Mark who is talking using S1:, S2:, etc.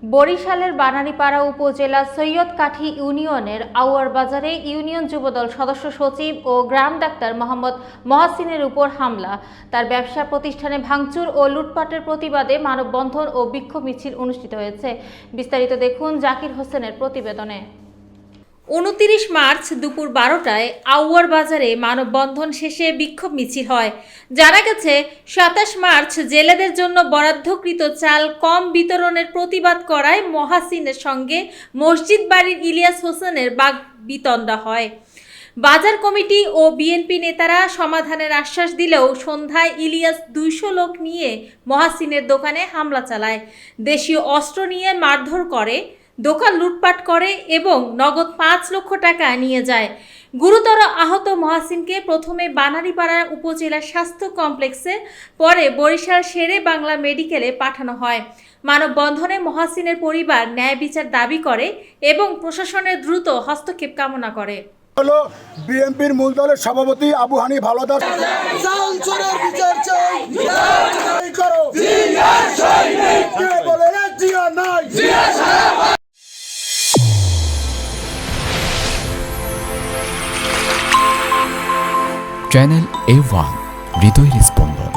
S1: বরিশালের বানারীপাড়া উপজেলার সৈয়দকাঠি ইউনিয়নের আউয়ার বাজারে ইউনিয়ন যুবদল সদস্য সচিব ও গ্রাম ডাক্তার মোহাম্মদ মহসিনের উপর হামলা, তার ব্যবসা প্রতিষ্ঠানে ভাঙচুর ও লুটপাটের প্রতিবাদে মানববন্ধন ও বিক্ষোভ মিছিল অনুষ্ঠিত হয়েছে। বিস্তারিত দেখুন জাকির হোসেনের প্রতিবেদনে। 29 মার্চ দুপুর 12টায় আউয়ার বাজারে মানববন্ধন শেষে বিক্ষোভ মিছিল হয়। জানা গেছে 27 মার্চ জেলেদের জন্য বরাদ্দকৃত চাল কম বিতরণের প্রতিবাদ করায় মহাসিনের সঙ্গে মসজিদ বাড়ির ইলিয়াস হোসেনের বাগবিতণ্ডা হয়। বাজার কমিটি ও বিএনপি নেতারা সমাধানের আশ্বাস দিলেও সন্ধ্যায় ইলিয়াস 200 লোক নিয়ে মহাসিনের দোকানে হামলা চালায়, দেশীয় অস্ত্র নিয়ে মারধর করে, দোকান লুটপাট করে এবং নগদ 5 লক্ষ টাকা নিয়ে যায়। গুরুতর আহত মহাসিনকে প্রথমে বানারীপাড়া উপজেলা স্বাস্থ্য কমপ্লেক্সে, পরে বরিশাল শেরে বাংলা মেডিকেলে পাঠানো হয়। মানববন্ধনে মহাসিনের পরিবার ন্যায় বিচার দাবি করে এবং প্রশাসনের দ্রুত হস্তক্ষেপ কামনা করে।
S2: হলো বিএনপির মূল দলের সভাপতি আবু হানিফ হাওলাদার।
S3: চ্যানেল A1 হৃদয়ের স্পন্দন।